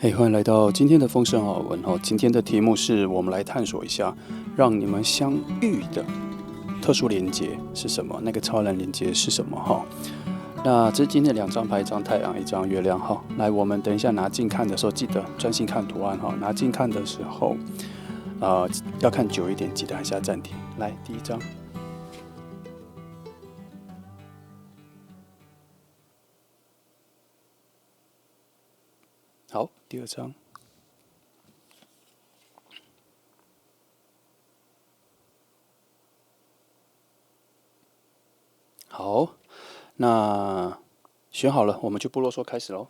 嘿，欢迎来到今天的丰盛好文哦。今天的题目是我们来探索一下，让你们相遇的特殊连结是什么？那个超然连结是什么？哈，那这是今天两张牌，一张太阳，一张月亮。哈，来，我们等一下拿近看的时候，记得专心看图案。哈，拿近看的时候，要看久一点，记得按下暂停。来，第一张。好，第二张。好，那选好了，我们就不啰嗦，开始喽。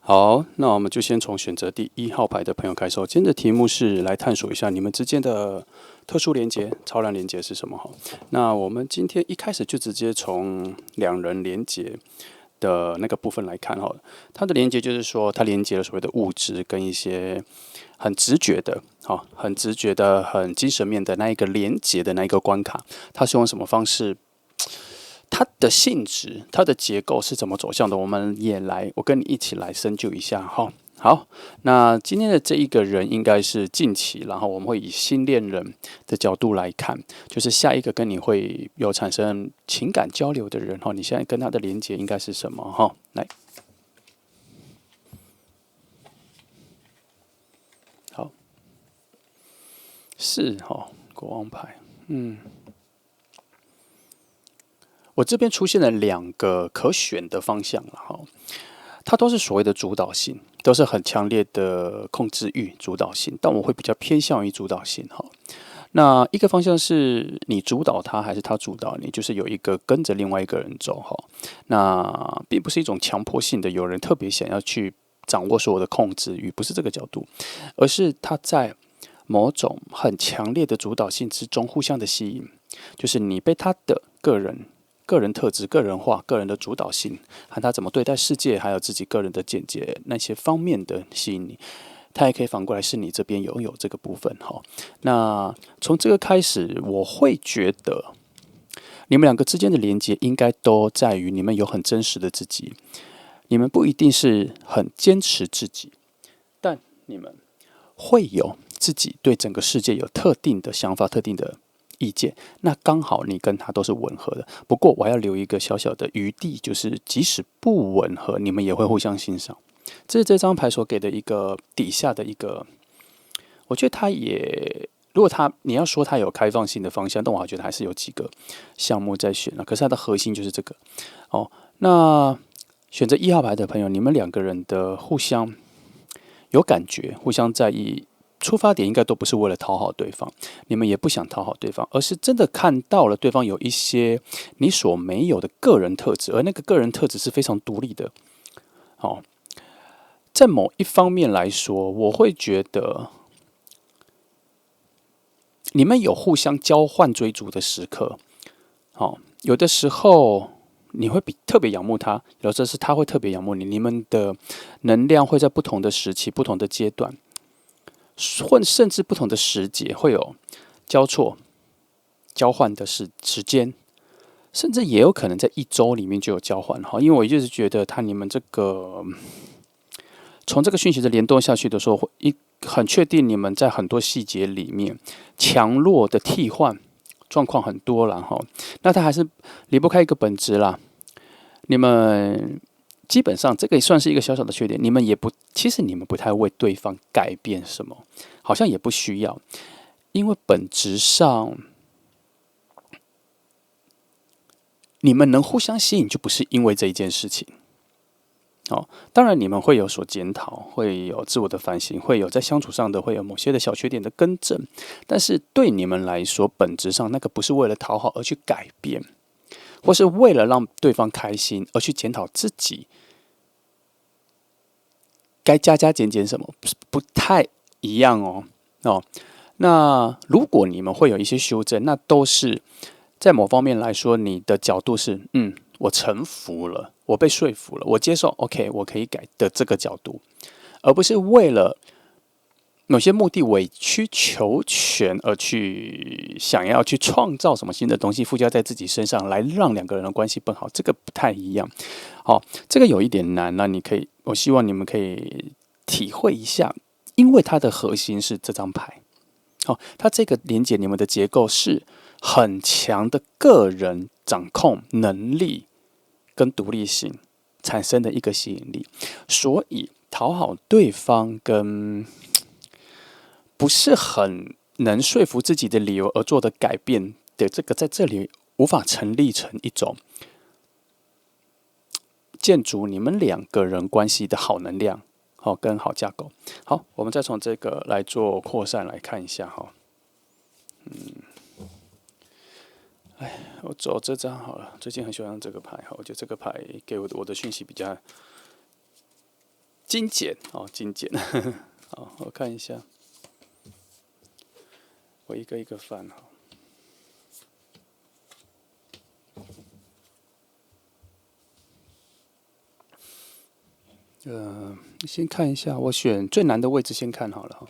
好，那我们就先从选择第1号牌的朋友开始。今天的题目是来探索一下你们之间的特殊连结、超然连结是什么？哈，那我们今天一开始就直接从两人连结的那个部分来看哈。它的连结就是说，它连接了所谓的物质跟一些很直觉的、很直觉的、很精神面的那一个连接的那一个关卡，它是用什么方式？它的性质、它的结构是怎么走向的？我们也来，我跟你一起来深究一下哈。好，那今天的这一个人应该是近期，然后我们会以新恋人的角度来看，就是下一个跟你会有产生情感交流的人哈，你现在跟他的连接应该是什么哈？来，好，是哈，国王牌，我这边出现了2个可选的方向了哈，它都是所谓的主导性，都是很强烈的控制欲主导性，但我会比较偏向于主导性哈。那一个方向是你主导他，还是他主导你？就是有一个跟着另外一个人走哈。那并不是一种强迫性的，有人特别想要去掌握所有的控制欲，不是这个角度，而是他在某种很强烈的主导性之中互相的吸引，就是你被他的个人特质、个人化、个人的主导性，和他怎么对待世界，还有自己个人的见解那些方面的吸引你。他也可以反过来是你这边拥有这个部分哈。那从这个开始，我会觉得你们两个之间的连接应该都在于你们有很真实的自己，你们不一定是很坚持自己，但你们会有自己对整个世界有特定的想法、特定的意见，那刚好你跟他都是吻合的。不过我要留一个小小的余地，就是即使不吻合，你们也会互相欣赏。这是这张牌所给的一个底下的一个，我觉得它也，如果你要说它有开放性的方向，但我觉得还是有几个项目在选了。可是它的核心就是这个哦。那选择1号牌的朋友，你们2个人的互相有感觉，互相在意。出发点应该都不是为了讨好对方，你们也不想讨好对方，而是真的看到了对方有一些你所没有的个人特质，而那个个人特质是非常独立的。好，在某一方面来说，我会觉得你们有互相交换追逐的时刻。好，有的时候你会特别仰慕他，有的时候是他会特别仰慕你，你们的能量会在不同的时期、不同的阶段。或甚至不同的时节会有交错、交换的时间，甚至也有可能在1周里面就有交换哈。因为我一直觉得你们这个从这个讯息的联动下去的时候，很确定你们在很多细节里面强弱的替换状况很多了哈。那它还是离不开一个本质啦，你们。基本上，这个也算是一个小小的缺点。其实你们不太为对方改变什么，好像也不需要，因为本质上，你们能互相吸引，就不是因为这一件事情。哦，当然你们会有所检讨，会有自我的反省，会有在相处上的会有某些的小缺点的更正，但是对你们来说，本质上那个不是为了讨好而去改变。或是为了让对方开心而去检讨自己该加减什么，不太一样哦。那如果你们会有一些修正，那都是在某方面来说，你的角度是我臣服了，我被说服了，我接受 ，OK， 我可以改的这个角度，而不是为了某些目的委曲求全而去想要去创造什么新的东西附加在自己身上，来让2个人的关系更好，这个不太一样。好，这个有一点难，那我希望你们可以体会一下，因为它的核心是这张牌，它这个连接你们的结构是很强的个人掌控能力跟独立性产生的一个吸引力，所以讨好对方跟不是很能说服自己的理由而做的改变的这个，在这里无法成立成一种建筑你们两个人关系的好能量，跟好架构。好，我们再从这个来做扩散来看一下哈。我走这张好了，最近很喜欢用这个牌，我觉得这个牌给我的讯息比较精简，精简。好，我看一下，我一个一个翻哈。先看一下，我选最难的位置先看好了哈。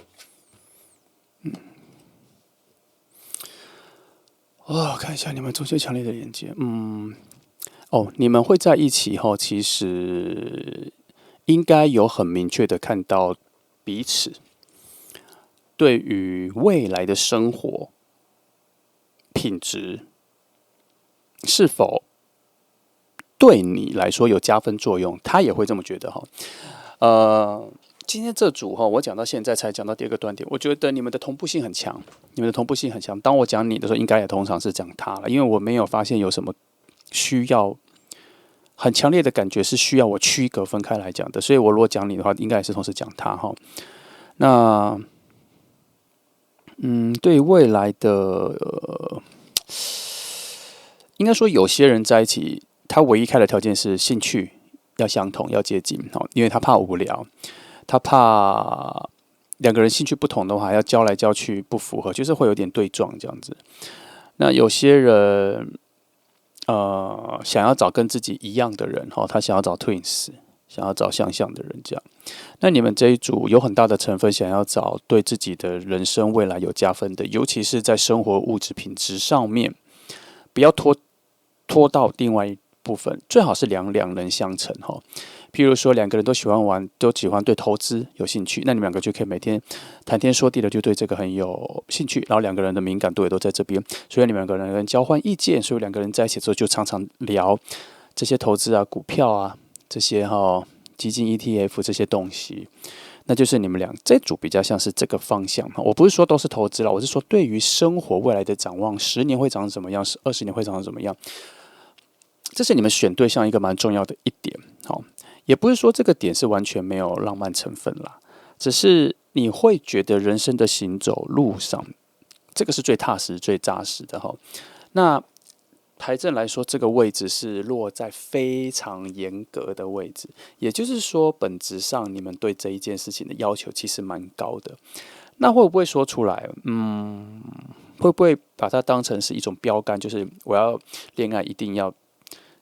看一下你们中最强烈的连接。你们会在一起后，其实应该有很明确的看到彼此对于未来的生活品质是否对你来说有加分作用，他也会这么觉得哈。今天这组我讲到现在才讲到第二个断点，我觉得你们的同步性很强，当我讲你的时候，应该也通常是讲他了，因为我没有发现有什么需要很强烈的感觉是需要我区隔分开来讲的，所以我如果讲你的话，应该也是同时讲他哈。那对于未来的应该说有些人在一起，他唯一开的条件是兴趣要相同，要接近，因为他怕无聊。他怕两个人兴趣不同的话，要交来交去不符合，就是会有点对撞这样子。那有些人，想要找跟自己一样的人，他想要找 twins， 想要找相像的人这样。那你们这一组有很大的成分想要找对自己的人生未来有加分的，尤其是在生活物质品质上面，不要拖到另外一部分，最好是两人相乘哈。譬如说，两个人都喜欢玩，都喜欢对投资有兴趣，那你们两个就可以每天谈天说地的，就对这个很有兴趣。然后两个人的敏感度也都在这边，所以你们两个人交换意见，所以两个人在一起之后就常常聊这些投资啊、股票啊这些基金 ETF 这些东西。那就是你们俩这组比较像是这个方向。我不是说都是投资了，我是说对于生活未来的展望，10年会长怎么样，20年会长怎么样，这是你们选对象一个蛮重要的一点。也不是说这个点是完全没有浪漫成分啦，只是你会觉得人生的行走路上，这个是最踏实、最扎实的哈。那牌阵来说，这个位置是落在非常严格的位置，也就是说，本质上你们对这一件事情的要求其实蛮高的。那会不会说出来？会不会把它当成是一种标杆？就是我要恋爱一定要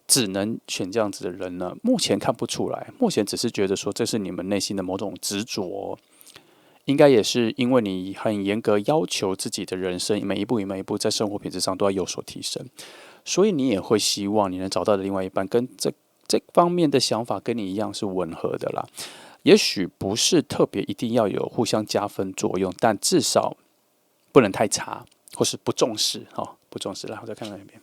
只能选这样子的人呢？目前看不出来，目前只是觉得说这是你们内心的某种执着，应该也是因为你很严格要求自己的人生每一步在生活品质上都要有所提升，所以你也会希望你能找到的另外一半跟这方面的想法跟你一样是吻合的啦。也许不是特别一定要有互相加分作用，但至少不能太差，或是不重视不重视。来，我再看看一遍。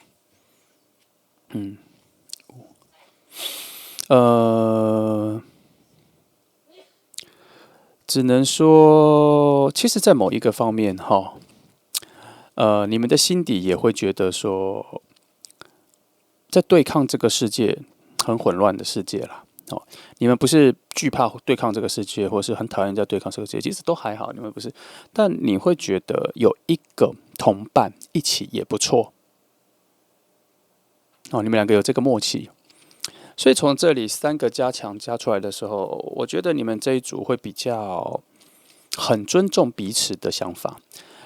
只能说，其实，在某一个方面，你们的心底也会觉得说，在对抗这个世界很混乱的世界啦。你们不是惧怕对抗这个世界，或是很讨厌在对抗这个世界，其实都还好，你们不是。但你会觉得有一个同伴一起也不错。你们两个有这个默契。所以从这里3个加强加出来的时候，我觉得你们这一组会比较很尊重彼此的想法，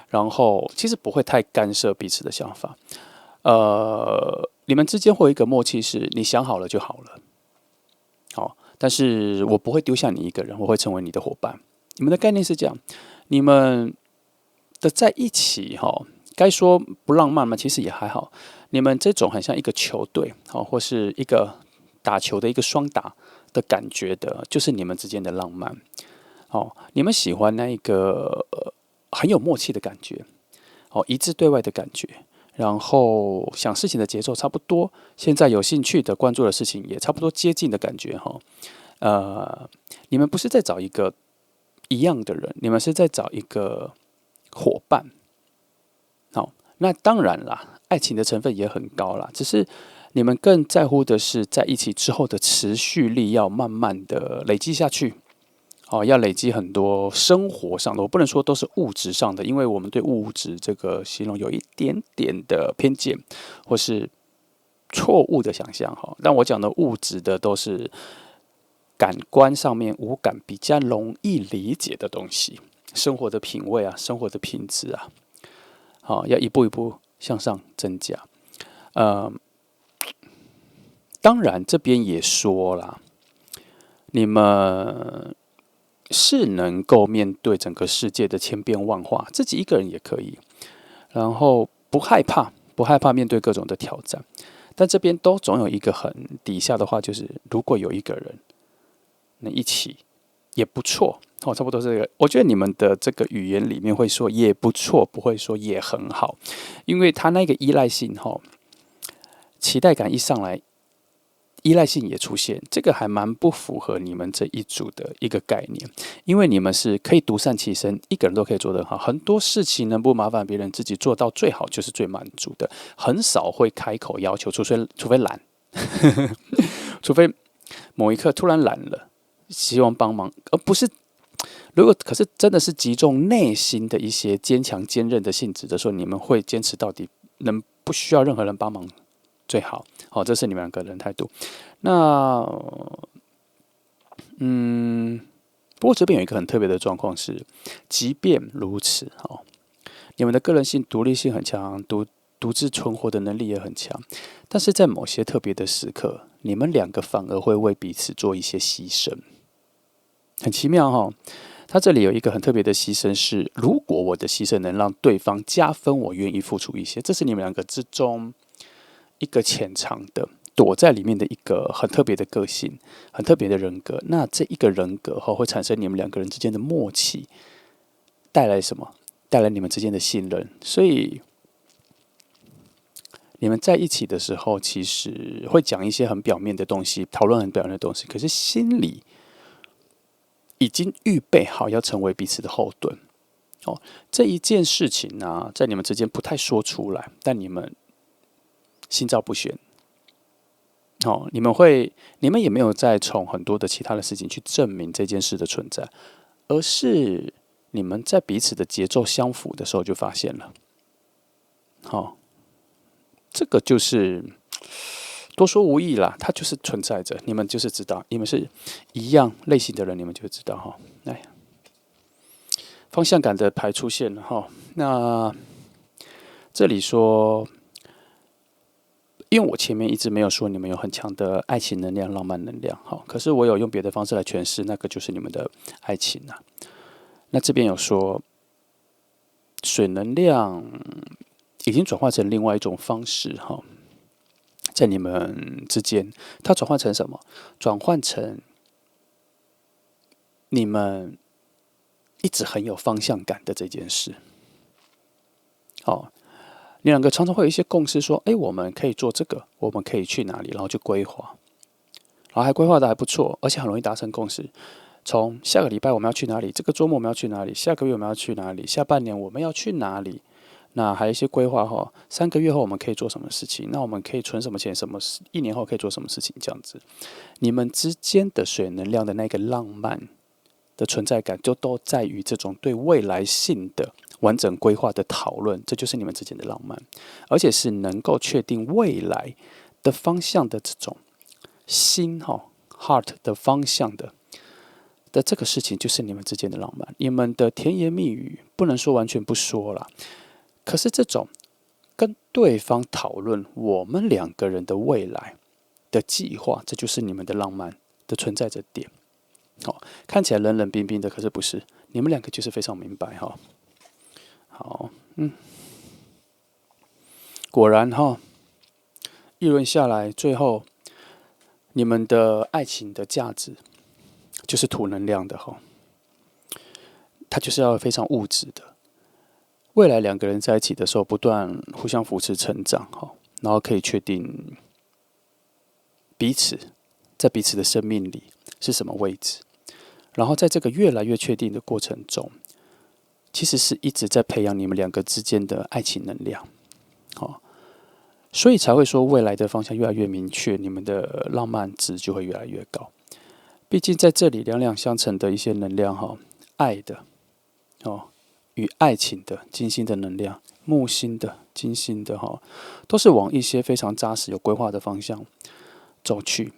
然后其实不会太干涉彼此的想法。你们之间会有一个默契，是你想好了就好了。但是我不会丢下你一个人，我会成为你的伙伴。你们的概念是这样，你们的在一起该说不浪漫吗？其实也还好。你们这种很像一个球队或是一个打球的一个双打的感觉的，就是你们之间的浪漫。你们喜欢那一个很有默契的感觉，一致对外的感觉，然后想事情的节奏差不多，现在有兴趣的关注的事情也差不多接近的感觉你们不是在找一个一样的人，你们是在找一个伙伴。那当然啦，爱情的成分也很高啦，只是你们更在乎的是在一起之后的持续力要慢慢的累积下去。要累积很多生活上的，我不能说都是物质上的，因为我们对物质这个形容有一点点的偏见，或是错误的想象但我讲的物质的都是感官上面五感比较容易理解的东西，生活的品味啊，生活的品质啊，要一步一步向上增加。当然这边也说啦，你们是能够面对整个世界的千变万化，自己一个人也可以，然后不害怕面对各种的挑战。但这边都总有一个很底下的话，就是如果有一个人能一起也不错差不多这个。我觉得你们的这个语言里面会说也不错，不会说也很好，因为他那个依赖性期待感一上来，依赖性也出现，这个还蛮不符合你们这一组的一个概念，因为你们是可以独善其身，一个人都可以做得好，很多事情能不麻烦别人，自己做到最好就是最满足的，很少会开口要求，除非懒，除非某一刻突然懒了，希望帮忙，而不是。如果可是真的是击中内心的一些坚强坚韧的性质的时候，你们会坚持到底，能不需要任何人帮忙最好。这是你们两个人态度。那不过这边有一个很特别的状况是，即便如此你们的个人性、独立性很强，独自存活的能力也很强，但是在某些特别的时刻，你们两个反而会为彼此做一些牺牲，很奇妙他这里有一个很特别的牺牲是，如果我的牺牲能让对方加分，我愿意付出一些。这是你们两个之中一个潜藏的、躲在里面的一个很特别的个性、很特别的人格。那这一个人格会产生你们两个人之间的默契，带来什么？带来你们之间的信任。所以你们在一起的时候，其实会讲一些很表面的东西，讨论很表面的东西，可是心里已经预备好要成为彼此的后盾。这一件事情呢，在你们之间不太说出来，但你们心照不宣。你们也没有再从很多的其他的事情去证明这件事的存在，而是你们在彼此的节奏相符的时候就发现了。这个就是多说无益啦，它就是存在着，你们就是知道，你们是一样类型的人，你们就会知道方向感的牌出现了那这里说，因为我前面一直没有说你们有很强的爱情能量、浪漫能量可是我有用别的方式来诠释，那个就是你们的爱情那这边有说，水能量已经转化成另外一种方式在你们之间，它转换成什么？转换成你们一直很有方向感的这件事。你两个常常会有一些共识，说，我们可以做这个，我们可以去哪里，然后就规划，然后还规划的还不错，而且很容易达成共识。从下个礼拜我们要去哪里，这个周末我们要去哪里，下个月我们要去哪里，下半年我们要去哪里。那还有一些规划3个月后我们可以做什么事情？那我们可以存什么钱？1年后可以做什么事情？这样子，你们之间的水能量的那个浪漫的存在感，就都在于这种对未来性的完整规划的讨论，这就是你们之间的浪漫，而且是能够确定未来的方向的这种心heart 的方向的这个事情，就是你们之间的浪漫。你们的甜言蜜语不能说完全不说啦，可是这种跟对方讨论我们两个人的未来的计划，这就是你们的浪漫的存在着点。看起来冷冷冰冰的，可是不是，你们两个就是非常明白好，果然一轮下来，最后你们的爱情的价值就是土能量的它就是要非常物质的。未来两个人在一起的时候，不断互相扶持成长，然后可以确定彼此在彼此的生命里是什么位置，然后在这个越来越确定的过程中，其实是一直在培养你们两个之间的爱情能量，所以才会说未来的方向越来越明确，你们的浪漫值就会越来越高。毕竟在这里两两相乘的一些能量，爱的与爱情的金星的能量，木星的金星的都是往一些非常扎实有规划的方向走去。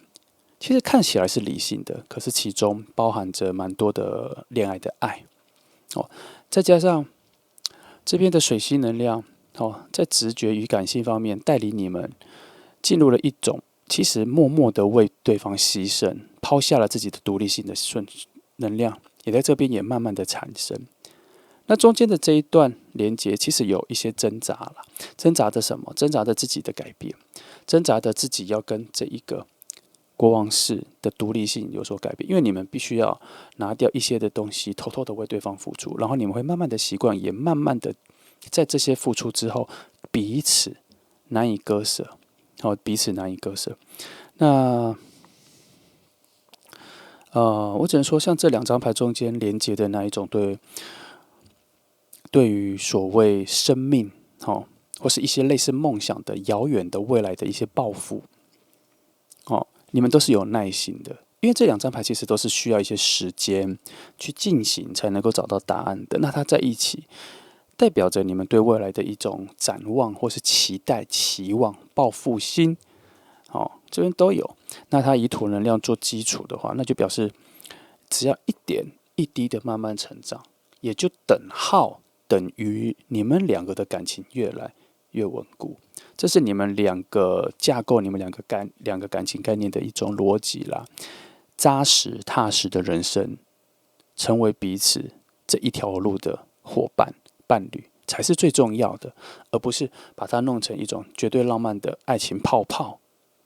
其实看起来是理性的，可是其中包含着蛮多的恋爱的爱再加上这边的水星能量在直觉与感性方面带领你们进入了一种其实默默的为对方牺牲，抛下了自己的独立性的能量，也在这边也慢慢的产生。那中间的这一段连接其实有一些挣扎了，挣扎着什么？挣扎着自己的改变，挣扎着自己要跟这一个国王室的独立性有所改变，因为你们必须要拿掉一些的东西，偷偷的为对方付出，然后你们会慢慢的习惯，也慢慢的在这些付出之后，彼此难以割舍，彼此难以割舍。那我只能说，像这两张牌中间连接的那一种对于所谓生命，或是一些类似梦想的遥远的未来的一些抱负，你们都是有耐心的，因为这两张牌其实都是需要一些时间去进行才能够找到答案的。那它在一起，代表着你们对未来的一种展望，或是期待、期望、抱负心，这边都有。那它以土能量做基础的话，那就表示只要一点一滴的慢慢成长，也就等于你们两个的感情越来越稳固。这是你们两个架构，你们两个感情概念的一种逻辑啦。扎实踏实的人生，成为彼此这一条路的伙伴、伴侣，才是最重要的，而不是把它弄成一种绝对浪漫的爱情泡泡，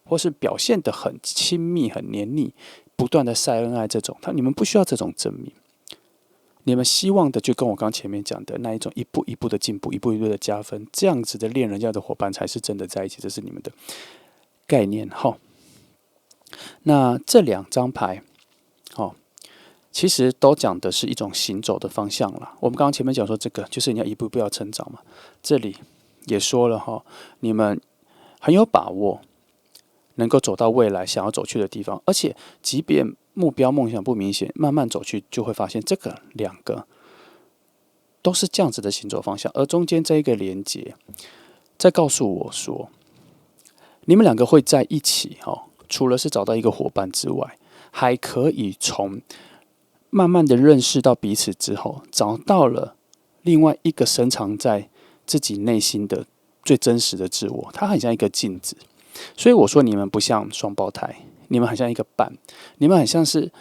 或是表现得很亲密、很黏腻，不断的晒恩爱这种。你们不需要这种证明。你们希望的就跟我刚前面讲的那一种一步一步的进步，一步一步的加分，这样子的恋人要的伙伴才是真的在一起，这是你们的概念那这两张牌其实都讲的是一种行走的方向啦。我们刚刚前面讲说这个就是你要一步一步要成长嘛，这里也说了你们很有把握能够走到未来想要走去的地方，而且即便目标梦想不明显，慢慢走去就会发现这个两个都是这样子的行走方向，而中间这一个连接在告诉我说，你们两个会在一起除了是找到一个伙伴之外，还可以从慢慢的认识到彼此之后，找到了另外一个深藏在自己内心的最真实的自我，它很像一个镜子。所以我说你们不像双胞胎，你们很像一个伴，你们很像是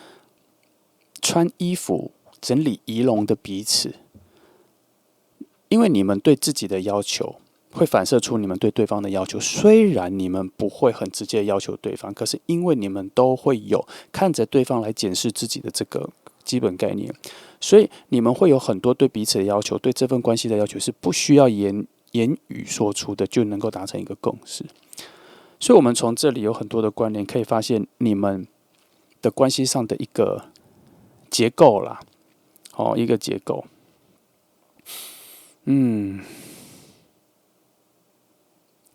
穿衣服整理仪容的彼此，因为你们对自己的要求会反射出你们对对方的要求，虽然你们不会很直接要求对方，可是因为你们都会有看着对方来检视自己的这个基本概念，所以你们会有很多对彼此的要求，对这份关系的要求是不需要言语说出的，就能够达成一个共识。所以我们从这里有很多的关联，可以发现你们的关系上的一个结构啦，一个结构。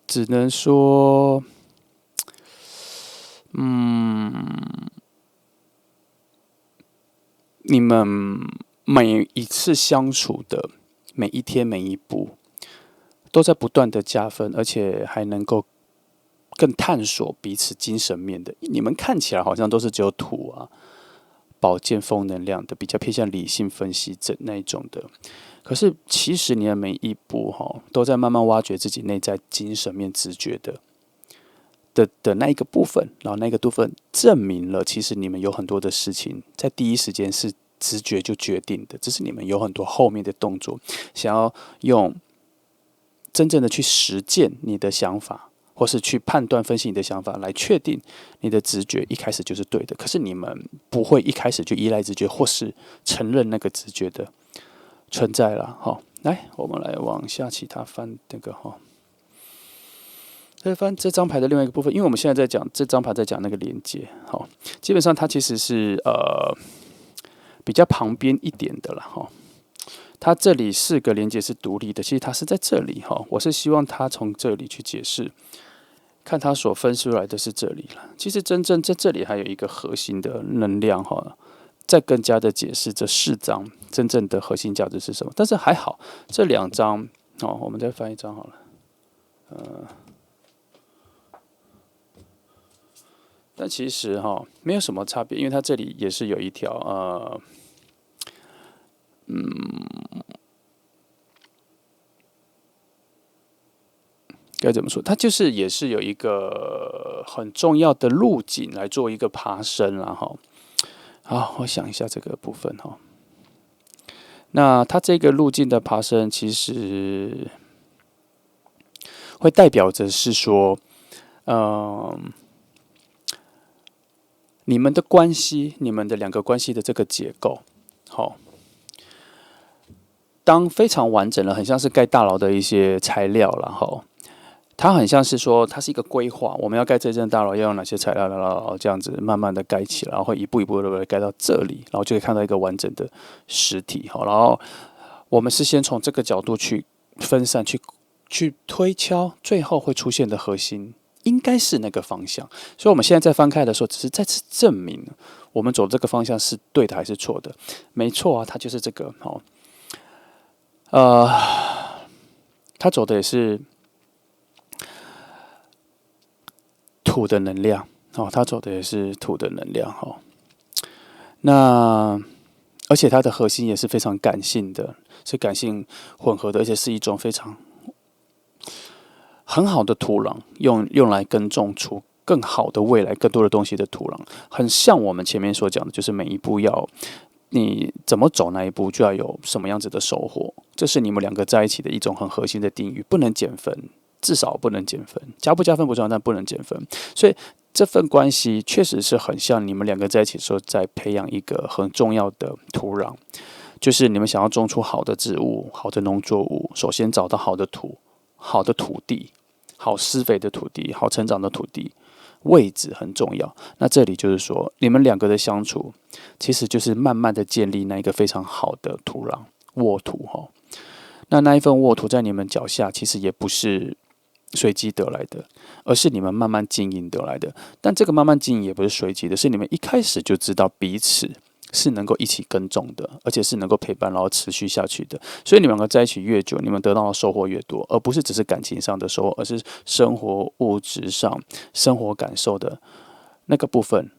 只能说，你们每一次相处的每一天每一步，都在不断的加分，而且还能够更探索彼此精神面的。你们看起来好像都是只有土啊、宝剑、风能量的，比较偏向理性分析这那一种的。可是其实你的每一步都在慢慢挖掘自己内在精神面直觉的那一个部分，然后那个部分证明了，其实你们有很多的事情在第一时间是直觉就决定的，只是你们有很多后面的动作，想要用真正的去实践你的想法，或是去判断分析你的想法，来确定你的直觉一开始就是对的。可是你们不会一开始就依赖直觉，或是承认那个直觉的存在了。好，来，我们来往下其他翻那个哈。再翻这张牌的另外一个部分，因为我们现在在讲这张牌在讲那个连接，好，基本上它其实是比较旁边一点的了哈。它这里4个连接是独立的，其实它是在这里哈。我是希望它从这里去解释，看它所分出来的是这里了。其实真正在这里还有一个核心的能量哈，再更加的解释这4张真正的核心价值是什么。但是还好，这2张哦，我们再翻一张好了，但其实没有什么差别，因为它这里也是有一条该怎么说？它就是也是有一个很重要的路径来做一个爬升啦哈。好，我想一下这个部分哈。那它这个路径的爬升，其实会代表着是说，你们的关系，你们的2个关系的这个结构，好，当非常完整了，很像是盖大楼的一些材料了哈。它很像是说，它是一个规划，我们要盖这间大楼要用哪些材料，然后这样子慢慢的盖起来，然后一步一步的盖到这里，然后就可以看到一个完整的实体。好，然后我们是先从这个角度去分散，去推敲，最后会出现的核心应该是那个方向。所以我们现在在翻开的时候，只是再次证明我们走这个方向是对的还是错的。没错啊，它就是这个。好，它走的也是土的能量，它走的也是土的能量，那而且它的核心也是非常感性的，是感性混合的，而且是一种非常很好的土壤，用来耕种出更好的未来、更多的东西的土壤，很像我们前面所讲的，就是每一步你怎么走那一步，就要有什么样子的收获，这是你们2个在一起的一种很核心的定义，不能减分。至少不能减分，加不加分不重要，但不能减分。所以这份关系确实是很像你们2个在一起的时候，在培养一个很重要的土壤，就是你们想要种出好的植物、好的农作物，首先找到好的土地、好施肥的土地、好成长的土地，位置很重要。那这里就是说，你们2个的相处，其实就是慢慢的建立那一个非常好的土壤沃土哈。那一份沃土在你们脚下，其实也不是随机得来的，而是你们慢慢经营得来的。但这个慢慢经营也不是随机的，是你们一开始就知道彼此是能够一起耕种的，而且是能够陪伴然后持续下去的。所以你们2个在一起越久，你们得到的收获越多，而不是只是感情上的收获，而是生活物质上、生活感受的那个部分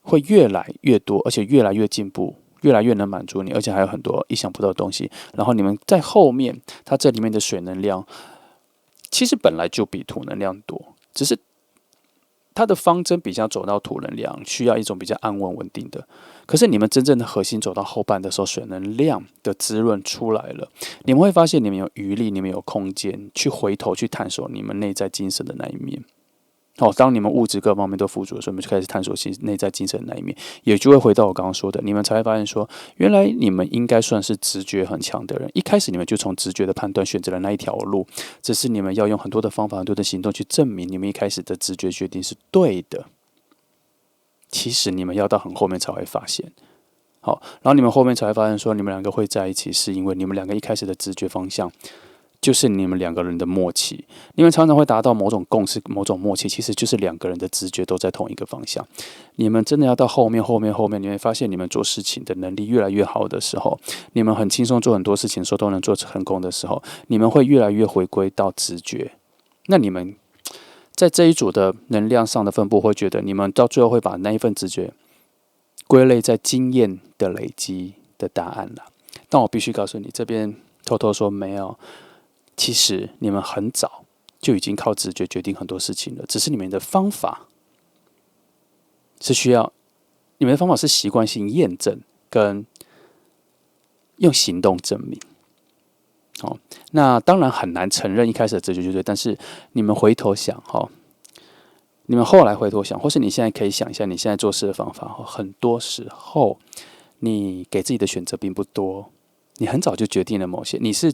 会越来越多，而且越来越进步。越来越能满足你，而且还有很多意想不到的东西。然后你们在后面，它这里面的水能量，其实本来就比土能量多，只是它的方针比较走到土能量，需要一种比较安稳稳定的。可是你们真正的核心走到后半的时候，水能量的滋润出来了，你们会发现你们有余力，你们有空间去回头去探索你们内在精神的那一面。当你们物质各方面都富足的时候，你们就开始探索内在精神的那一面，也就会回到我刚刚说的，你们才会发现说，原来你们应该算是直觉很强的人。一开始你们就从直觉的判断选择了那一条路，只是你们要用很多的方法、很多的行动去证明你们一开始的直觉决定是对的。其实你们要到很后面才会发现，然后你们后面才会发现说，你们2个会在一起，是因为你们2个一开始的直觉方向。就是你们2个人的默契，你们常常会达到某种共识、某种默契，其实就是2个人的直觉都在同一个方向。你们真的要到后面，你会发现你们做事情的能力越来越好的时候，你们很轻松做很多事情的时候都能做成功的时候，你们会越来越回归到直觉。那你们在这一组的能量上的分布，会觉得你们到最后会把那一份直觉归类在经验的累积的答案了。但我必须告诉你，这边偷偷说没有。其实你们很早就已经靠直觉决定很多事情了，只是你们的方法是需要，你们的方法是习惯性验证跟用行动证明。那当然很难承认一开始的直觉就对，但是你们回头想，你们后来回头想，或是你现在可以想一下你现在做事的方法，很多时候你给自己的选择并不多。你很早就决定了某些，你是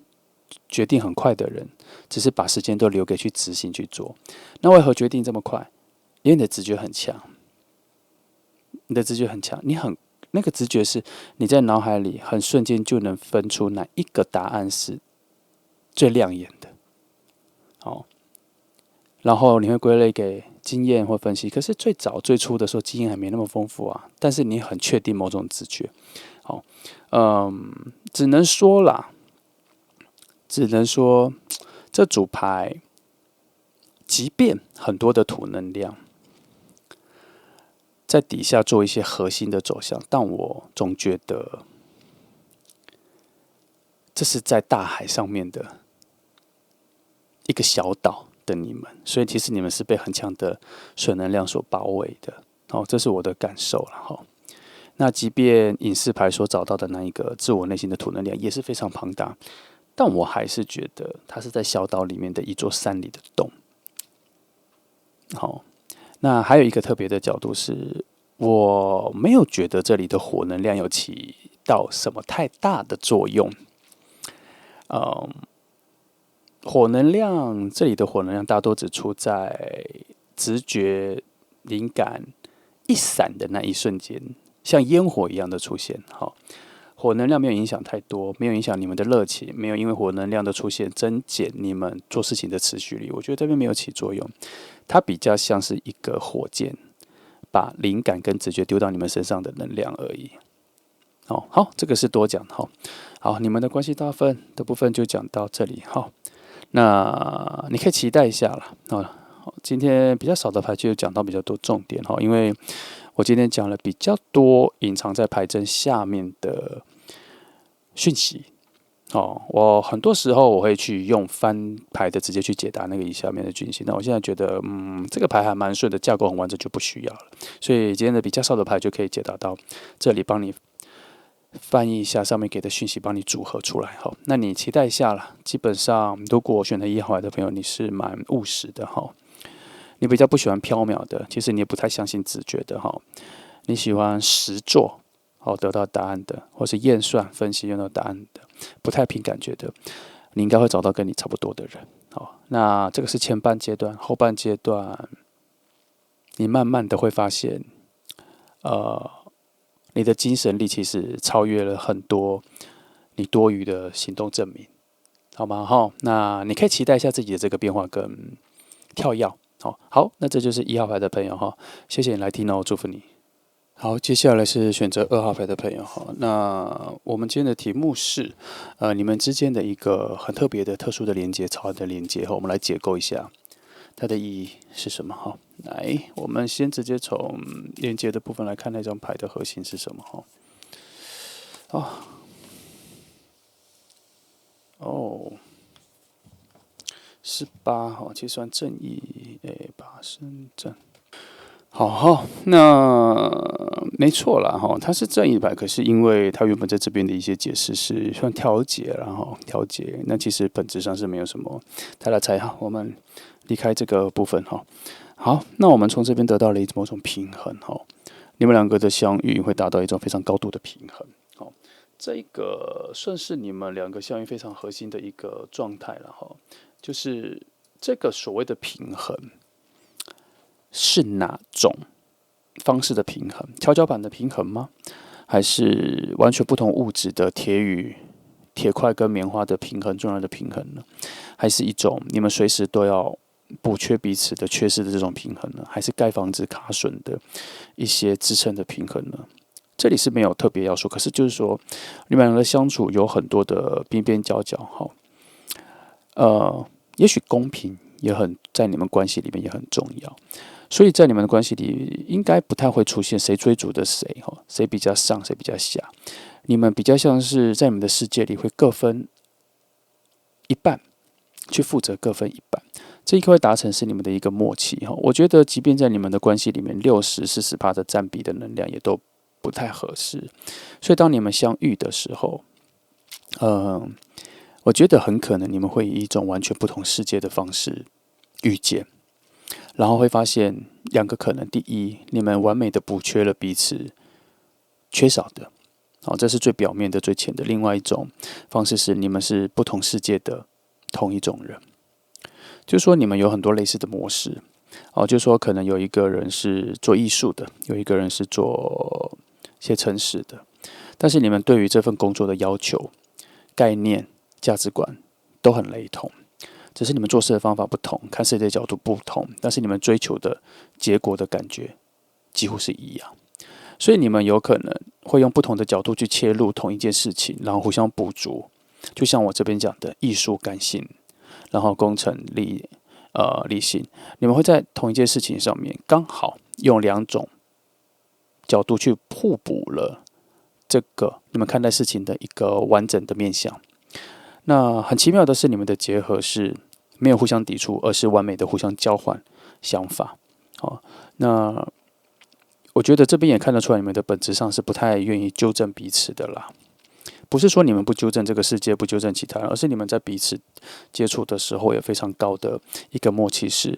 决定很快的人，只是把时间都留给去执行去做。那为何决定这么快？因为你的直觉很强，你的直觉很强，那个直觉是你在脑海里很瞬间就能分出哪一个答案是最亮眼的。好，然后你会归类给经验或分析。可是最初的时候，经验还没那么丰富啊，但是你很确定某种直觉。好，只能说啦，这组牌，即便很多的土能量在底下做一些核心的走向，但我总觉得这是在大海上面的一个小岛的你们，所以其实你们是被很强的水能量所包围的。哦，这是我的感受了哈。那即便隐士牌所找到的那一个自我内心的土能量也是非常庞大，但我还是觉得它是在小岛里面的一座山里的洞。好，那还有一个特别的角度是，我没有觉得这里的火能量有起到什么太大的作用。这里的火能量大多只出在直觉、灵感一闪的那一瞬间，像烟火一样的出现。好，火能量没有影响太多，没有影响你们的热情，没有因为火能量的出现增减你们做事情的持续力。我觉得这边没有起作用，它比较像是一个火箭，把灵感跟直觉丢到你们身上的能量而已。好，这个是多讲。好，你们的关系大分的部分就讲到这里。好，那你可以期待一下啦。今天比较少的牌就讲到比较多重点哈，因为我今天讲了比较多隐藏在牌阵下面的讯息。我很多时候我会去用翻牌的直接去解答那个下面的讯息。那我现在觉得，这个牌还蛮顺的，架构很完整，就不需要了。所以今天的比较少的牌就可以解答到这里，帮你翻译一下上面给的讯息，帮你组合出来。好，那你期待一下啦。基本上，如果选择1号牌的朋友，你是蛮务实的哈。你比较不喜欢缥缈的，其实你也不太相信直觉的哈。你喜欢实做，得到答案的，或是验算分析用到答案的，不太凭感觉的，你应该会找到跟你差不多的人。好，那这个是前半阶段，后半阶段，你慢慢的会发现，你的精神力其实超越了很多你多余的行动证明，好吗？那你可以期待一下自己的这个变化跟跳跃。好，那这就是1号牌的朋友哈，谢谢你来听哦，祝福你。好，接下来是选择2号牌的朋友哈。那我们今天的题目是，你们之间的一个很特别的、特殊的连接，潮的连接哈。我们来解构一下它的意义是什么哈。来，我们先直接从连接的部分来看那张牌的核心是什么哈。18哈，计算正义，8生正。好，那没错啦哈，它是正义牌，可是因为它原本在这边的一些解释是算调节，然后调节，那其实本质上是没有什么太大差哈。我们离开这个部分哈。好，那我们从这边得到了某种平衡哈，你们两个的相遇会达到一种非常高度的平衡。好，这个算是你们两个相遇非常核心的一个状态了哈，就是这个所谓的平衡。是哪种方式的平衡？跷跷板的平衡吗？还是完全不同物质的铁与铁块跟棉花的平衡，重要的平衡呢？还是一种你们随时都要补缺彼此的缺失的这种平衡呢？还是盖房子卡榫的一些支撑的平衡呢？这里是没有特别要说，可是就是说，你们两个相处有很多的边边角角哈。也许公平也在你们关系里面也很重要。所以在你们的关系里，应该不太会出现谁追逐的谁，谁比较上，谁比较下。你们比较像是在你们的世界里会各分一半，去负责各分一半。这一个会达成是你们的一个默契。我觉得，即便在你们的关系里面，60-40%的占比的能量也都不太合适。所以当你们相遇的时候，我觉得很可能你们会以一种完全不同世界的方式遇见。然后会发现两个可能：第一，你们完美的补缺了彼此缺少的，好，这是最表面的、最浅的。另外一种方式是，你们是不同世界的同一种人，就是说你们有很多类似的模式。就是说可能有一个人是做艺术的，有一个人是做写程式的，但是你们对于这份工作的要求、概念、价值观都很雷同，只是你们做事的方法不同，看世界的角度不同，但是你们追求的结果的感觉几乎是一样。所以你们有可能会用不同的角度去切入同一件事情，然后互相补足。就像我这边讲的艺术感性，然后工程理性，你们会在同一件事情上面刚好用两种角度去互补了这个你们看待事情的一个完整的面向。那很奇妙的是，你们的结合是没有互相抵触，而是完美的互相交换想法。那我觉得这边也看得出来，你们的本质上是不太愿意纠正彼此的啦。不是说你们不纠正这个世界，不纠正其他人，而是你们在彼此接触的时候，有非常高的一个默契是，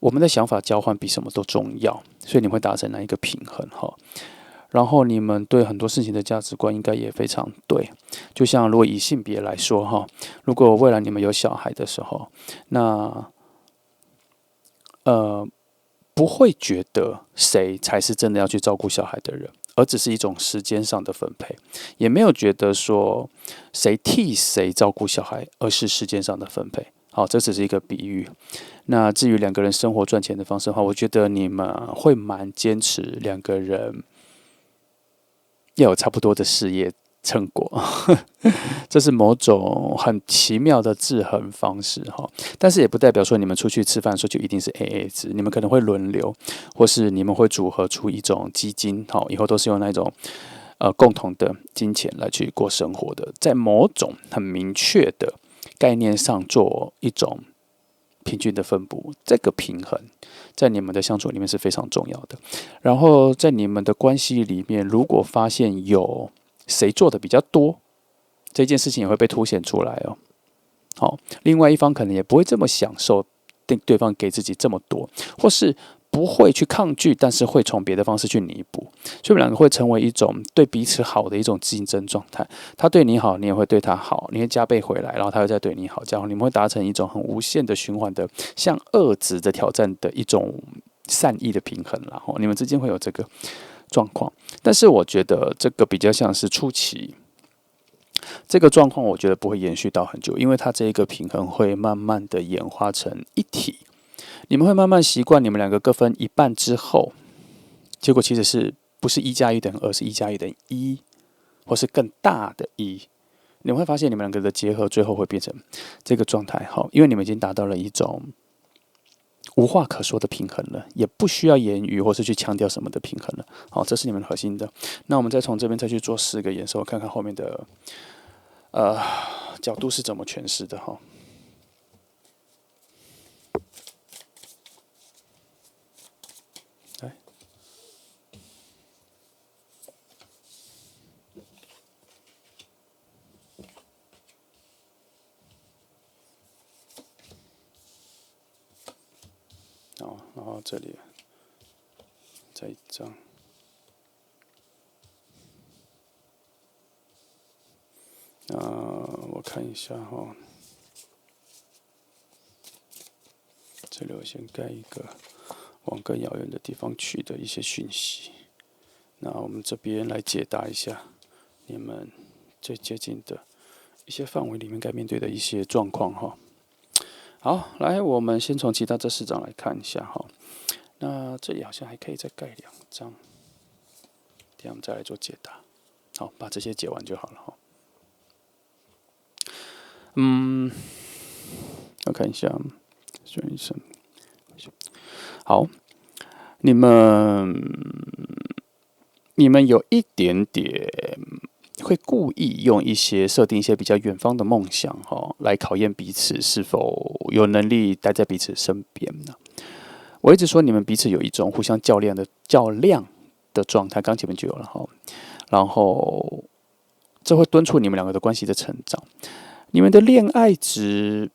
我们的想法交换比什么都重要，所以你们会达成那一个平衡哈。然后你们对很多事情的价值观应该也非常对。就像如果以性别来说哈，如果未来你们有小孩的时候，那不会觉得谁才是真的要去照顾小孩的人，而只是一种时间上的分配，也没有觉得说谁替谁照顾小孩，而是时间上的分配。好，这只是一个比喻。那至于两个人生活赚钱的方式的话，我觉得你们会蛮坚持两个人要有差不多的事业成果，这是某种很奇妙的制衡方式哈。但是也不代表说你们出去吃饭的时候就一定是 AA 制，你们可能会轮流，或是你们会组合出一种基金，以后都是用那种共同的金钱来去过生活的，在某种很明确的概念上做一种平均的分布，这个平衡在你们的相处里面是非常重要的。然后在你们的关系里面，如果发现有谁做的比较多，这件事情也会被凸显出来哦。好，另外一方可能也不会这么享受对方给自己这么多，或是不会去抗拒，但是会从别的方式去弥补，所以我们两个会成为一种对彼此好的一种竞争状态。他对你好，你也会对他好，你会加倍回来，然后他会再对你好，这样你们会达成一种很无限的循环的，像二值的挑战的一种善意的平衡，然后你们之间会有这个状况。但是我觉得这个比较像是初期。这个状况我觉得不会延续到很久，因为它这一个平衡会慢慢的演化成一体，你们会慢慢习惯你们两个各分一半之后，结果其实是不是1+1等于2，是1+1等于1，或是更大的1。你们会发现你们两个的结合最后会变成这个状态，好，因为你们已经达到了一种无话可说的平衡了，也不需要言语或是去强调什么的平衡了。好，这是你们核心的。那我们再从这边再去做4个演示，看看后面的角度是怎么诠释的哈。来，然后这里再一张。我看一下哈，这里我先盖一个往更遥远的地方去的一些讯息。那我们这边来解答一下你们最接近的一些范围里面该面对的一些状况哈。好，来，我们先从其他这4张来看一下哈。那这里好像还可以再盖2张，等下我们再来做解答。好，把这些解完就好了哈。我看一下，好，你们有一点点会故意用一些设定一些比较远方的梦想来考验彼此是否有能力待在彼此身边呢？我一直说你们彼此有一种互相较量的状态，刚前面就有了哈。然后这会敦促你们两个的关系的成长。你们的恋爱值，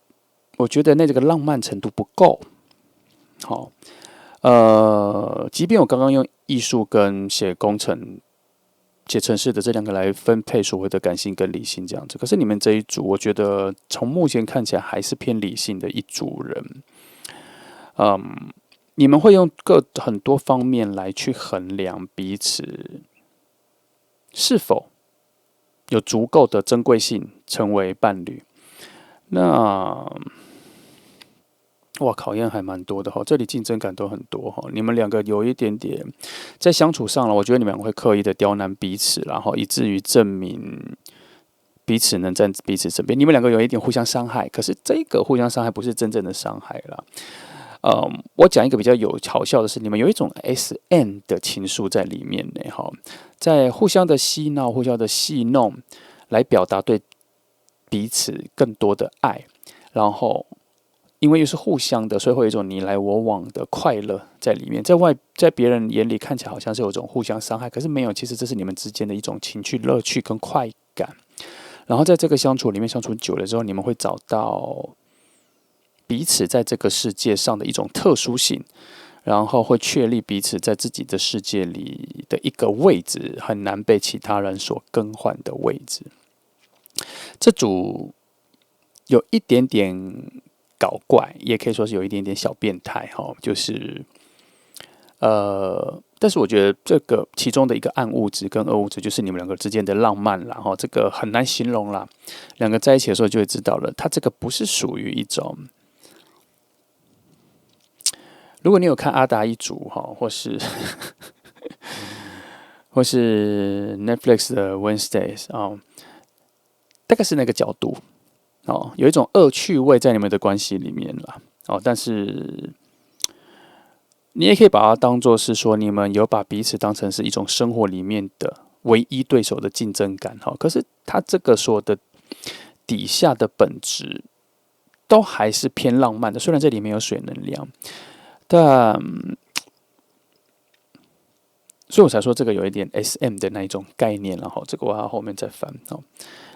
我觉得那个浪漫程度不够。好，即便我刚刚用艺术跟写工程写程式的这两个来分配所谓的感性跟理性这样子。可是你们这一组，我觉得从目前看起来还是偏理性的一组人。你们会用很多方面来去衡量彼此是否有足够的珍贵性成为伴侣。那哇，考验还蛮多的哈，这里竞争感都很多哈。你们两个有一点点在相处上了，我觉得你们会刻意的刁难彼此，然后以至于证明彼此能在彼此身边。你们两个有一点互相伤害，可是这个互相伤害不是真正的伤害啦。我讲一个比较好笑的是，你们有一种 SM 的情愫在里面呢，哈，在互相的嬉闹、互相的戏弄，来表达对彼此更多的爱，然后因为又是互相的，所以会有一种你来我往的快乐在里面。在别人眼里看起来好像是有一种互相伤害，可是没有，其实这是你们之间的一种情趣、乐趣跟快感。然后在这个相处里面相处久了之后，你们会找到彼此在这个世界上的一种特殊性，然后会确立彼此在自己的世界里的一个位置，很难被其他人所更换的位置。这组有一点点搞怪，也可以说是有一点点小变态哈，就是但是我觉得这个其中的一个暗物质跟恶物质，就是你们两个之间的浪漫啦，哈，这个很难形容啦。两个在一起的时候就会知道了，它这个不是属于一种。如果你有看阿达一族哈，或是Netflix 的 Wednesdays 大概是那个角度有一种恶趣味在你们的关系里面啦但是你也可以把它当作是说，你们有把彼此当成是一种生活里面的唯一对手的竞争感可是它这个所有的底下的本质都还是偏浪漫的，虽然这里面有水能量。但，所以我才说这个有一点 SM 的那一种概念，然后这个我要后面再翻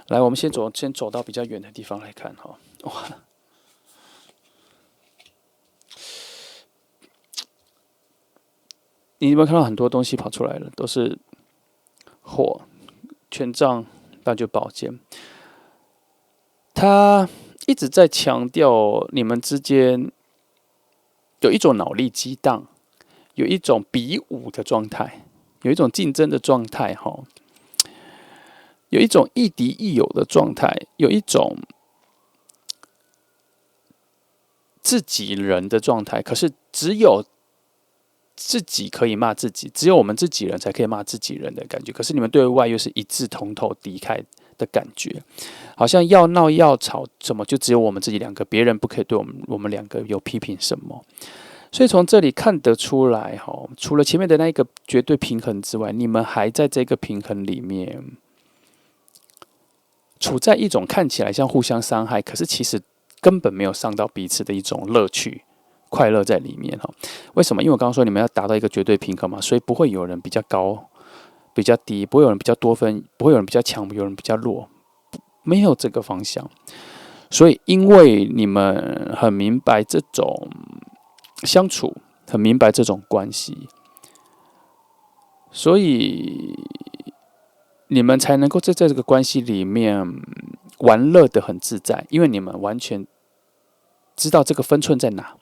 来，我们先走到比较远的地方来看哇，你有没有看到很多东西跑出来了？都是火、权杖、那就宝剑。他一直在强调你们之间有一种脑力激荡，有一种比武的状态，有一种竞争的状态有一种亦敌亦友的状态，有一种自己人的状态。可是只有自己可以骂自己，只有我们自己人才可以骂自己人的感觉。可是你们对外又是一致同仇敌忾的感觉，好像要闹要吵什么，就只有我们自己两个，别人不可以对我们两个有批评什么。所以从这里看得出来除了前面的那一个绝对平衡之外，你们还在这个平衡里面处在一种看起来像互相伤害，可是其实根本没有伤到彼此的一种乐趣、快乐在里面为什么？因为我刚刚说你们要达到一个绝对平衡嘛，所以不会有人比较高、比较低，不会有人比较多分，不会有人比较强，有人比较弱，没有这个方向。所以，因为你们很明白这种相处，很明白这种关系，所以你们才能够在这个关系里面玩乐的很自在，因为你们完全知道这个分寸在哪。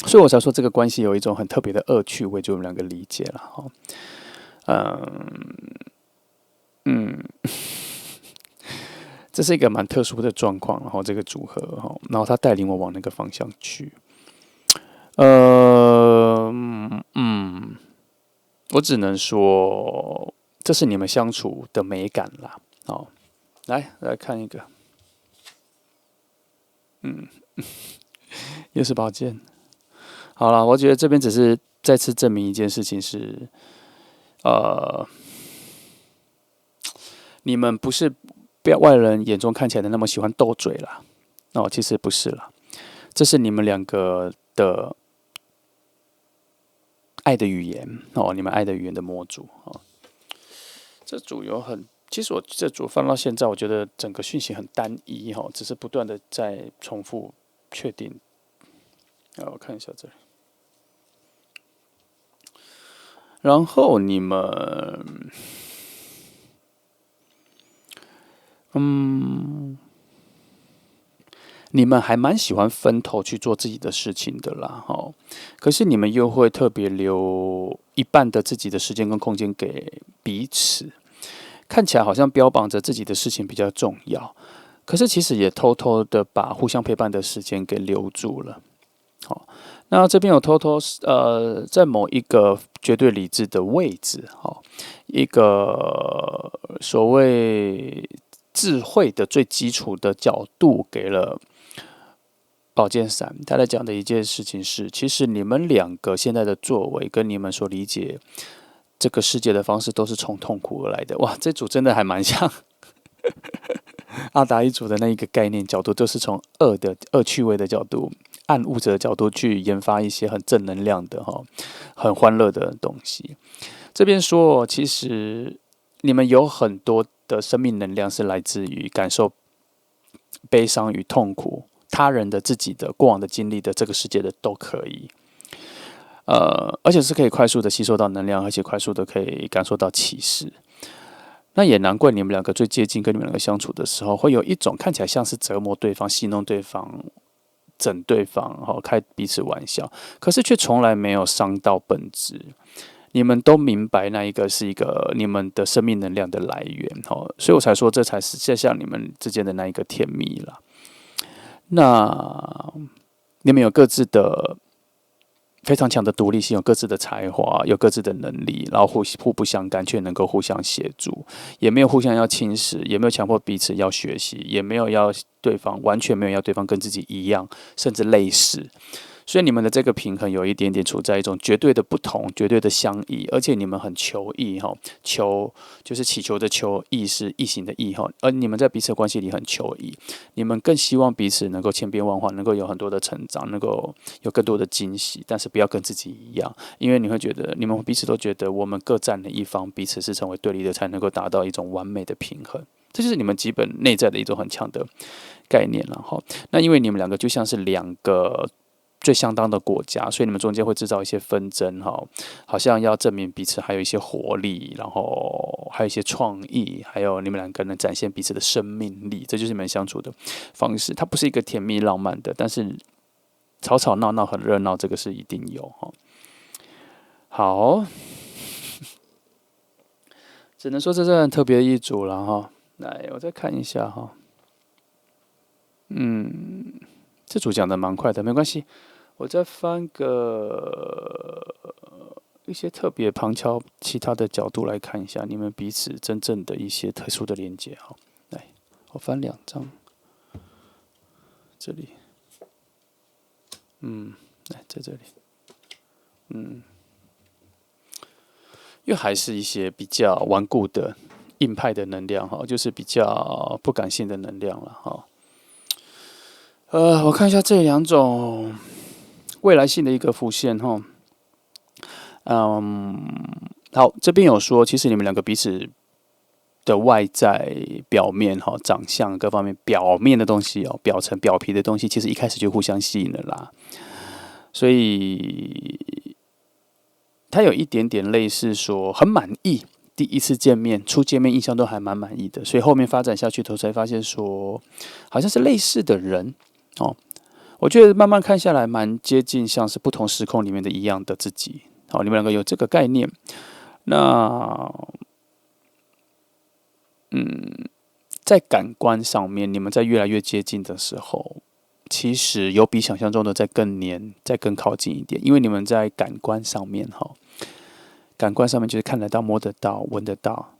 所以我才说这个关系有一种很特别的恶趣味，就我们两个理解了这是一个蛮特殊的状况，然后这个组合然后他带领我往那个方向去。我只能说这是你们相处的美感啦。来看一个，又是宝剑。好了，我觉得这边只是再次证明一件事情是，你们不是外人眼中看起来的那么喜欢斗嘴啦。其实不是啦，这是你们两个的爱的语言你们爱的语言的模组这组有其实我这组放到现在，我觉得整个讯息很单一只是不断的在重复确定。我看一下这里。然后你们，嗯，你们还蛮喜欢分头去做自己的事情的啦，哈。可是你们又会特别留一半的自己的时间跟空间给彼此，看起来好像标榜着自己的事情比较重要，可是其实也偷偷的把互相陪伴的时间给留住了。好，那这边有偷偷在某一个绝对理智的位置，好，一个所谓智慧的最基础的角度给了宝剑三。他在讲的一件事情是，其实你们两个现在的作为跟你们所理解这个世界的方式都是从痛苦而来的。哇，这组真的还蛮像阿达一组的那一个概念角度，都是从恶趣味的角度、暗物质的角度去研发一些很正能量的很欢乐的东西。这边说，其实你们有很多的生命能量是来自于感受悲伤与痛苦、他人的、自己的、过往的经历的、这个世界的都可以。而且是可以快速的吸收到能量，而且快速的可以感受到启示。那也难怪你们两个最接近，跟你们两个相处的时候，会有一种看起来像是折磨对方、戏弄对方、整对方，开彼此玩笑，可是却从来没有伤到本质。你们都明白那一个是一个你们的生命能量的来源，所以我才说这才是像你们之间的那一个甜蜜啦。那你们有各自的非常强的独立性，有各自的才华，有各自的能力，然后互不相干，却能够互相协助，也没有互相要侵蚀，也没有强迫彼此要学习，也没有要对方，完全没有要对方跟自己一样，甚至类似。所以你们的这个平衡有一点点处在一种绝对的不同、绝对的相异，而且你们很求异哈，求就是祈求的求，异是异形的异哈，而你们在彼此的关系里很求异，你们更希望彼此能够千变万化，能够有很多的成长，能够有更多的惊喜，但是不要跟自己一样，因为你会觉得你们彼此都觉得我们各占了一方，彼此是成为对立的，才能够达到一种完美的平衡。这就是你们基本内在的一种很强的概念了哈。那因为你们两个就像是两个最相当的国家，所以你们中间会制造一些纷争，好像要证明彼此还有一些活力，然后还有一些创意，还有你们两个能展现彼此的生命力，这就是你们相处的方式。它不是一个甜蜜浪漫的，但是吵吵闹闹很热闹，这个是一定有哈。好，只能说这是很特别的一组了哈。来，我再看一下哈。这组讲的蛮快的，没关系。我再翻个一些特别旁敲其他的角度来看一下你们彼此真正的一些特殊的连接。好，来，我翻2张，这里，来在这里，因为还是一些比较顽固的硬派的能量哈，就是比较不感性的能量了哈。我看一下这2种未来性的一个浮现哈。好，这边有说，其实你们两个彼此的外在表面哈，长相各方面表面的东西表层表皮的东西，其实一开始就互相吸引了啦。所以它有一点点类似说很满意，第一次见面初见面印象都还蛮满意的，所以后面发展下去头才发现说好像是类似的人哦。我觉得慢慢看下来蛮接近像是不同时空里面的一样的自己。好，你们两个有这个概念。那在感官上面，你们在越来越接近的时候，其实有比想象中的再更黏、再更靠近一点，因为你们在感官上面感官上面就是看得到、摸得到、闻得到，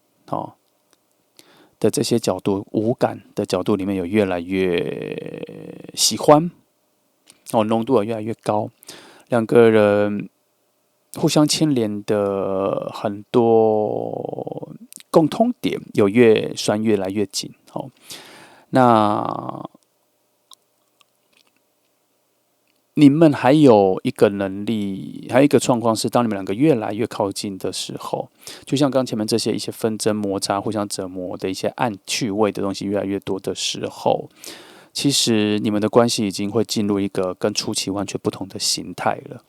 的这些角度，五感的角度里面有越来越喜欢，浓度也越来越高，两个人互相牵连的很多共通点有越拴越来越紧。那你们还有一个能力，还有一个状况是，当你们两个越来越靠近的时候，就像刚前面这些一些纷争、摩擦、互相折磨的一些暗趣味的东西越来越多的时候，其实你们的关系已经会进入一个跟初期完全不同的形态了。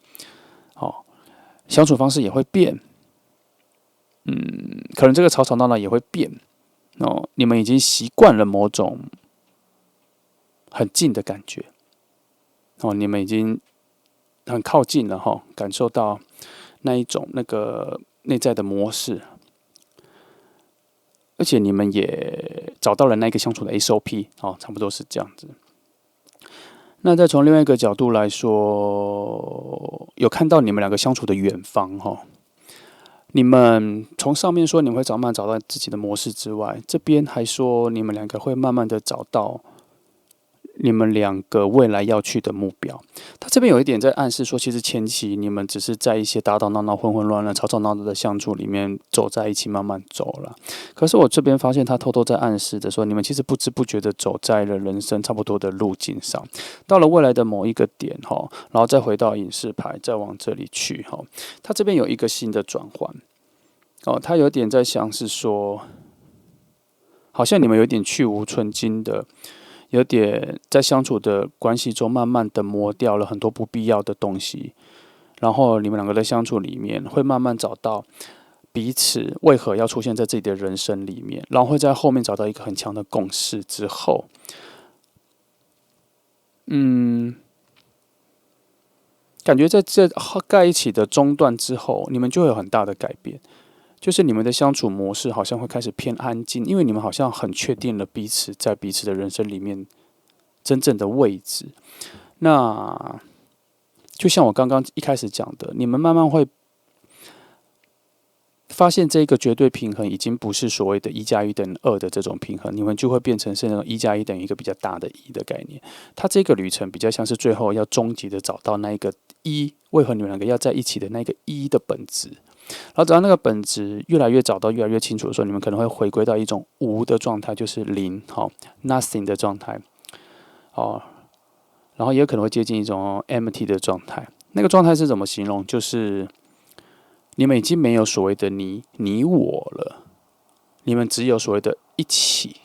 相处方式也会变，可能这个吵吵闹闹也会变哦。你们已经习惯了某种很近的感觉哦，你们已经很靠近了哈，感受到那一种那个内在的模式，而且你们也找到了那个相处的 SOP 哦，差不多是这样子。那再从另外一个角度来说，有看到你们两个相处的远方哈。你们从上面说你们会慢慢找到自己的模式之外，这边还说你们两个会慢慢的找到你们两个未来要去的目标。他这边有一点在暗示说，其实前期你们只是在一些打打闹闹、混混乱乱、吵吵闹闹的相处里面走在一起，慢慢走了。可是我这边发现他偷偷在暗示的说，你们其实不知不觉的走在了人生差不多的路径上。到了未来的某一个点哈，然后再回到隐士牌，再往这里去哈。他这边有一个新的转换哦，他有点在想是说，好像你们有点去无存精的。有点在相处的关系中，慢慢的磨掉了很多不必要的东西，然后你们两个在相处里面，会慢慢找到彼此为何要出现在自己的人生里面，然后会在后面找到一个很强的共识之后，感觉在这盖一起的中断之后，你们就会有很大的改变。就是你们的相处模式好像会开始偏安静，因为你们好像很确定了彼此在彼此的人生里面真正的位置。那就像我刚刚一开始讲的，你们慢慢会发现这个绝对平衡已经不是所谓的1+1等于2的这种平衡，你们就会变成是那种1+1等于一个比较大的1的概念。它这个旅程比较像是最后要终极的找到那一个1，为何你们两个要在一起的那个1的本质。然后找到那个本质越来越找到越来越清楚的时候，你们可能会回归到一种无的状态，就是零，好 ，nothing 的状态，哦，然后也有可能会接近一种 empty 的状态。那个状态是怎么形容？就是你们已经没有所谓的你我了，你们只有所谓的一起，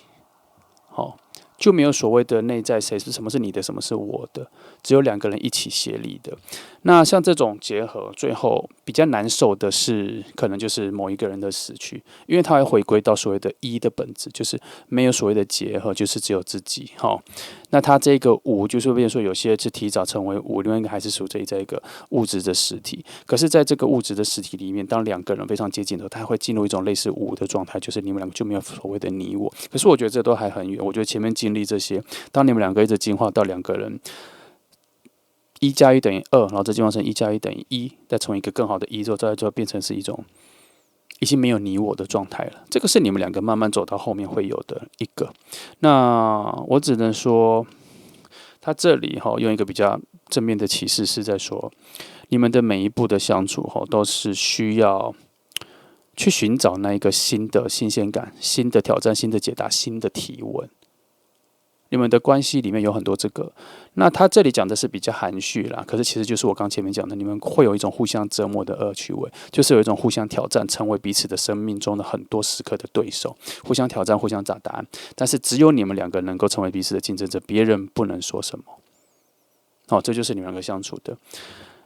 好，就没有所谓的内在谁是什么是你的，什么是我的，只有两个人一起协力的。那像这种结合，最后比较难受的是，可能就是某一个人的死去，因为他会回归到所谓的一的本质，就是没有所谓的结合，就是只有自己。好，那他这个无，就是变成说有些是提早成为无，另外一个还是属于这个物质的实体。可是，在这个物质的实体里面，当两个人非常接近的时候，他会进入一种类似无的状态，就是你们两个就没有所谓的你我。可是我觉得这都还很远，我觉得前面经历这些，当你们两个一直进化到两个人。1+1等于2，然后这进化成1+1等于1，再从一个更好的1之后，再就变成是一种已经没有你我的状态了。这个是你们两个慢慢走到后面会有的一个。那我只能说，他这里用一个比较正面的启示是在说，你们的每一步的相处都是需要去寻找那一个新的新鲜感、新的挑战、新的解答、新的提问。你们的关系里面有很多这个，那他这里讲的是比较含蓄啦，可是其实就是我刚前面讲的，你们会有一种互相折磨的恶趣味，就是有一种互相挑战，成为彼此的生命中的很多时刻的对手，互相挑战，互相找答案，但是只有你们两个能够成为彼此的竞争者，别人不能说什么。好，这就是你们两个相处的。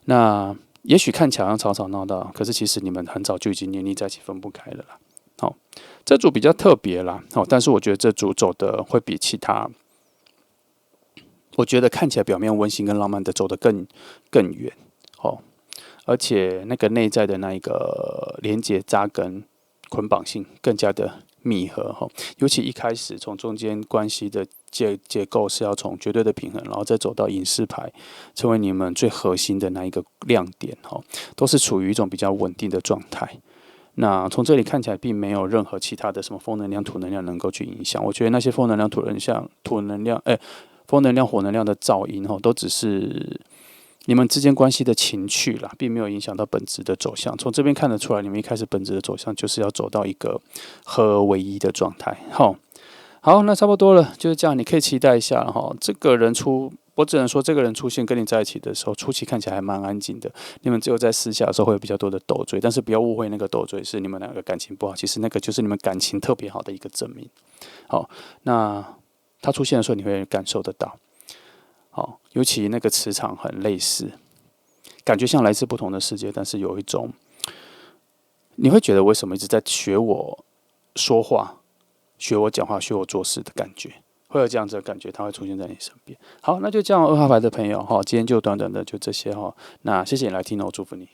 那也许看起来好像吵吵闹闹，可是其实你们很早就已经黏腻在一起，分不开了啦。好，这组比较特别啦，好，但是我觉得这组走的会比其他。我觉得看起来表面温馨跟浪漫的走得更远，而且那个内在的那一个连接扎根捆绑性更加的密合尤其一开始从中间关系的结构是要从绝对的平衡，然后再走到隐士牌，成为你们最核心的那一个亮点都是处于一种比较稳定的状态。那从这里看起来，并没有任何其他的什么风能量、土能量能够去影响。我觉得那些风能量、土能量，风能量、火能量的噪音都只是你们之间关系的情趣啦，并没有影响到本质的走向。从这边看得出来，你们一开始本质的走向就是要走到一个合而为一的状态。好，那差不多了，就是这样。你可以期待一下这个人我只能说，这个人出现跟你在一起的时候，初期看起来还蛮安静的。你们只有在私下的时候会有比较多的斗嘴，但是不要误会，那个斗嘴是你们两个感情不好，其实那个就是你们感情特别好的一个证明。好，那他出现的时候，你会感受得到。好，尤其那个磁场很类似，感觉像来自不同的世界，但是有一种你会觉得为什么一直在学我说话、学我讲话、学我做事的感觉，会有这样子的感觉，它会出现在你身边。好，那就这样，二号牌的朋友哈，今天就短短的就这些哈。那谢谢你来听哦，祝福你。